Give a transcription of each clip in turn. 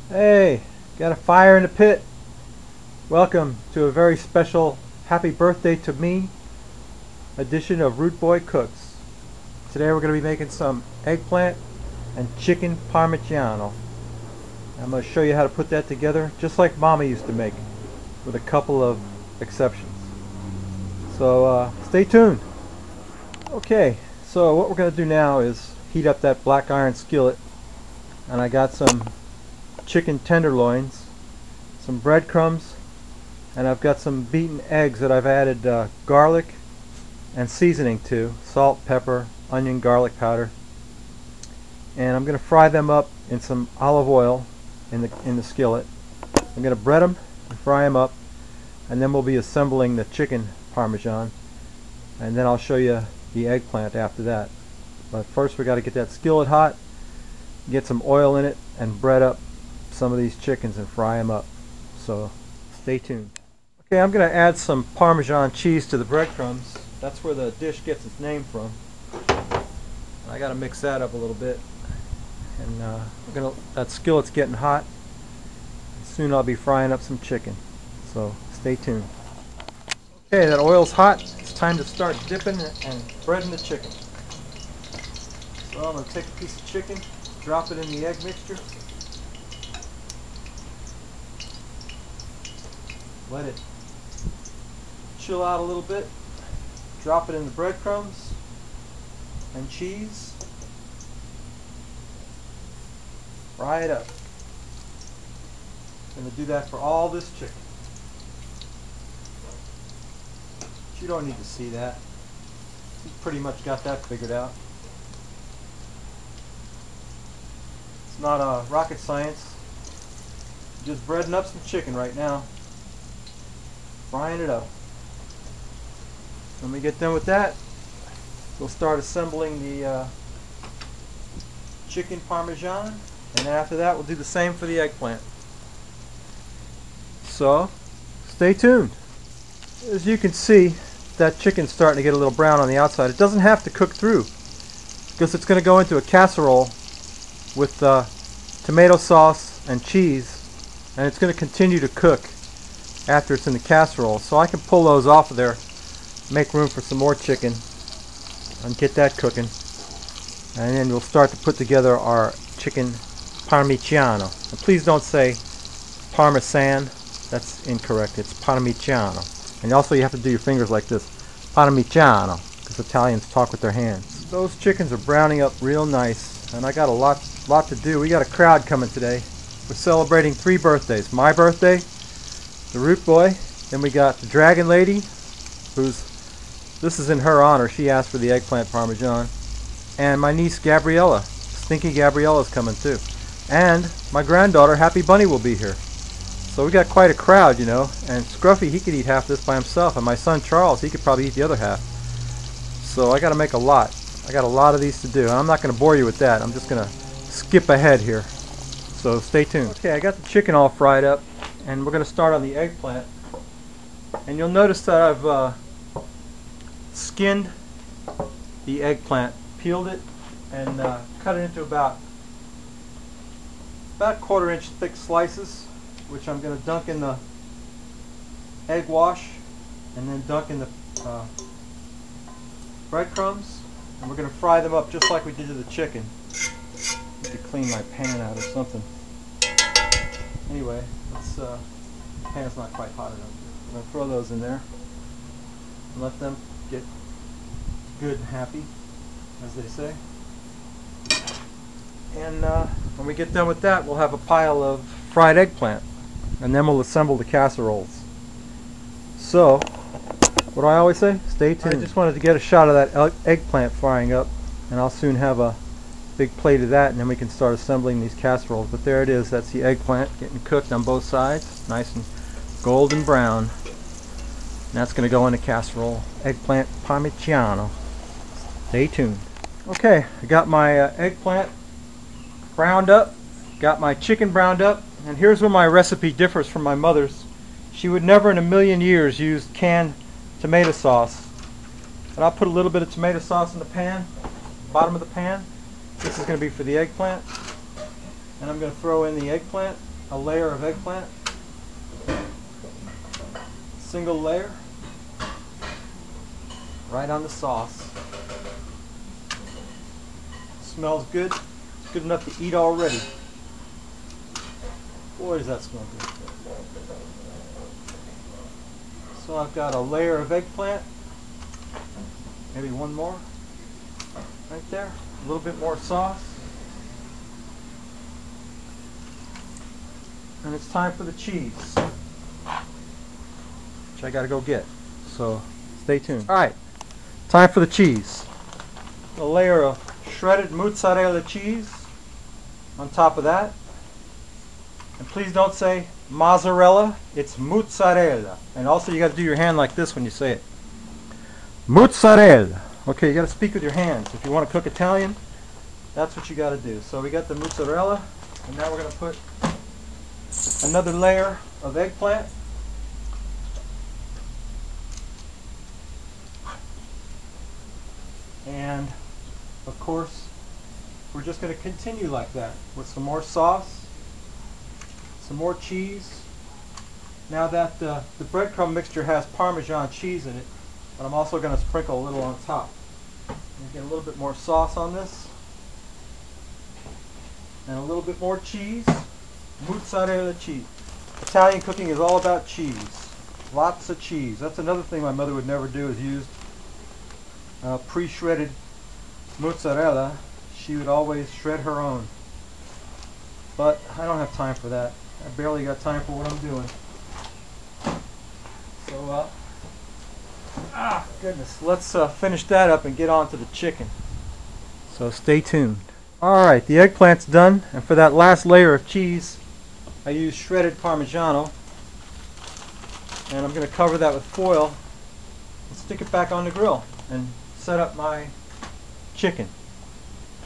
Hey, got a fire in the pit. Welcome to a very special happy birthday to me edition of Root Boy Cooks. Today we're going to be making some eggplant and chicken parmigiano. I'm going to show you how to put that together just like Mama used to make, with a couple of exceptions. So stay tuned. Okay, so what we're going to do now is heat up that black iron skillet, and I got some chicken tenderloins, some breadcrumbs, and I've got some beaten eggs that I've added garlic and seasoning to, salt, pepper, onion, garlic powder, and I'm going to fry them up in some olive oil in the skillet. I'm going to bread them and fry them up, and then we'll be assembling the chicken parmesan, and then I'll show you the eggplant after that. But first we got to get that skillet hot, get some oil in it, and bread up some of these chickens and fry them up. So stay tuned. Okay, I'm going to add some Parmesan cheese to the breadcrumbs. That's where the dish gets its name from. I got to mix that up a little bit. And that skillet's getting hot. Soon I'll be frying up some chicken. So stay tuned. Okay, that oil's hot. It's time to start dipping and breading the chicken. So I'm going to take a piece of chicken, drop it in the egg mixture. Let it chill out a little bit. Drop it in the breadcrumbs and cheese. Fry it up. I'm going to do that for all this chicken. But you don't need to see that. You've pretty much got that figured out. It's not rocket science. Just breading up some chicken right now. Frying it up. When we get done with that, we'll start assembling the chicken parmesan, and after that we'll do the same for the eggplant. So stay tuned. As you can see, that chicken's starting to get a little brown on the outside. It doesn't have to cook through because it's going to go into a casserole with tomato sauce and cheese, and it's going to continue to cook after it's in the casserole. So I can pull those off of there, make room for some more chicken, and get that cooking. And then we'll start to put together our chicken parmigiano. And please don't say parmesan. That's incorrect. It's parmigiano. And also you have to do your fingers like this. Parmigiano, because Italians talk with their hands. Those chickens are browning up real nice, and I got a lot to do. We got a crowd coming today. We're celebrating 3 birthdays. My birthday, the Root Boy, then we got the Dragon Lady, this is in her honor. She asked for the eggplant parmesan, and my niece Gabriella. Stinky Gabriella's coming too, and my granddaughter Happy Bunny will be here. So we got quite a crowd, you know. And Scruffy, he could eat half this by himself, and my son Charles, he could probably eat the other half. So I got to make a lot. I got a lot of these to do. I'm not going to bore you with that. I'm just going to skip ahead here. So stay tuned. Okay, I got the chicken all fried up, and we're going to start on the eggplant. And you'll notice that I've skinned the eggplant, peeled it, and cut it into about 1/4 inch thick slices, which I'm going to dunk in the egg wash and then dunk in the breadcrumbs, and we're going to fry them up just like we did to the chicken. I need to clean my pan out or something. Anyway, the pan's not quite hot enough. I'm going to throw those in there and let them get good and happy, as they say. And when we get done with that, we'll have a pile of fried eggplant, and then we'll assemble the casseroles. So, what do I always say? Stay tuned. I just wanted to get a shot of that eggplant frying up, and I'll soon have a big plate of that, and then we can start assembling these casseroles. But there it is. That's the eggplant getting cooked on both sides, nice and golden brown. And that's going to go in a casserole. Eggplant parmigiano. Stay tuned. Okay, I got my eggplant browned up, got my chicken browned up, and here's where my recipe differs from my mother's. She would never in a million years use canned tomato sauce. But I'll put a little bit of tomato sauce in the pan, bottom of the pan. This is going to be for the eggplant. And I'm going to throw in the eggplant. a layer of eggplant, single layer, right on the sauce. Smells good. It's good enough to eat already. Boy, does that smell good. So I've got a layer of eggplant, maybe one more, right there. A little bit more sauce. And it's time for the cheese, which I gotta go get. So stay tuned. Alright, time for the cheese. A layer of shredded mozzarella cheese on top of that. And please don't say mozzarella, it's mozzarella. And also you gotta do your hand like this when you say it. Mozzarella. Okay, you gotta speak with your hands. If you want to cook Italian, that's what you gotta do. So we got the mozzarella, and now we're gonna put another layer of eggplant. And of course, we're just going to continue like that with some more sauce, some more cheese. Now that the breadcrumb mixture has Parmesan cheese in it, but I'm also going to sprinkle a little on top. Get a little bit more sauce on this, and a little bit more cheese. Mozzarella cheese. Italian cooking is all about cheese. Lots of cheese. That's another thing my mother would never do, is use pre-shredded mozzarella. She would always shred her own. But I don't have time for that. I barely got time for what I'm doing. So, goodness. Let's finish that up and get on to the chicken. So stay tuned. Alright, the eggplant's done. And for that last layer of cheese, I use shredded parmigiano, and I'm going to cover that with foil and stick it back on the grill and set up my chicken.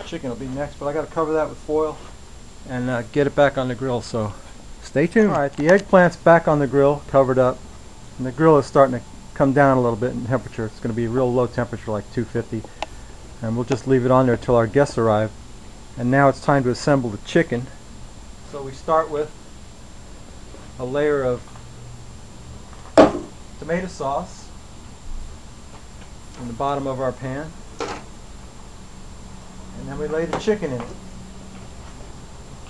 Chicken will be next, but I got to cover that with foil and get it back on the grill, so stay tuned. Alright, the eggplant's back on the grill, covered up, and the grill is starting to come down a little bit in temperature. It's going to be real low temperature, like 250, and we'll just leave it on there until our guests arrive. And now it's time to assemble the chicken. So we start with a layer of tomato sauce in the bottom of our pan, and then we lay the chicken in it.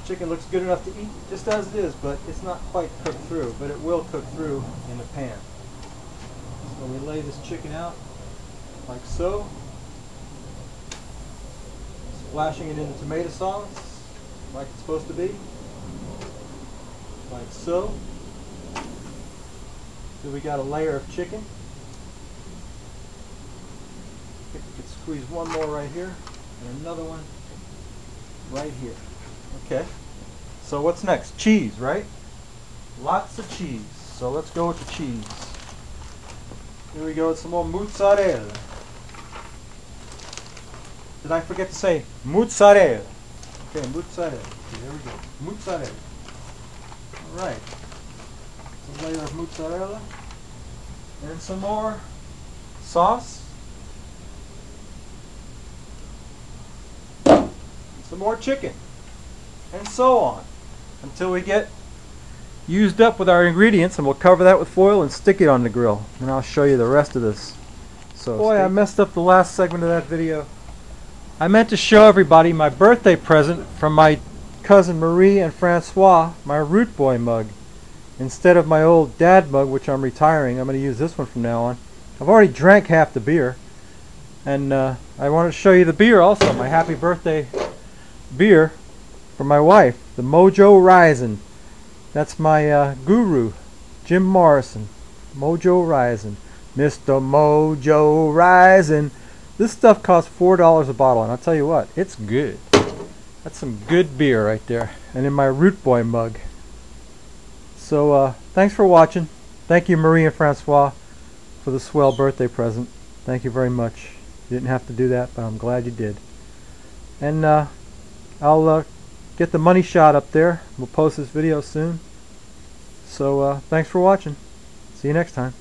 The chicken looks good enough to eat just as it is, but it's not quite cooked through, but it will cook through in the pan. So we lay this chicken out like so, splashing it in the tomato sauce like it's supposed to be. Like so. So we got a layer of chicken. I think we could squeeze one more right here and another one right here. Okay. So what's next? Cheese, right? Lots of cheese. So let's go with the cheese. Here we go with some more mozzarella. Did I forget to say mozzarella? Okay, mozzarella. Okay, there we go. Mozzarella. Alright, a layer of mozzarella, and some more sauce, some more chicken, and so on, until we get used up with our ingredients, and we'll cover that with foil and stick it on the grill, and I'll show you the rest of this. So, boy, I messed up the last segment of that video. I meant to show everybody my birthday present from my cousin Marie and Francois, my Root Boy mug. Instead of my old dad mug, which I'm retiring, I'm going to use this one from now on. I've already drank half the beer, and I wanted to show you the beer also, my happy birthday beer for my wife, the Mojo Rising. That's my guru, Jim Morrison. Mojo Rising. Mr. Mojo Rising. This stuff costs $4 a bottle, and I'll tell you what, it's good. That's some good beer right there, and in my Root Boy mug. So thanks for watching. Thank you, Marie and Francois, for the swell birthday present. Thank you very much. You didn't have to do that, but I'm glad you did. And I'll get the money shot up there. We'll post this video soon. So thanks for watching. See you next time.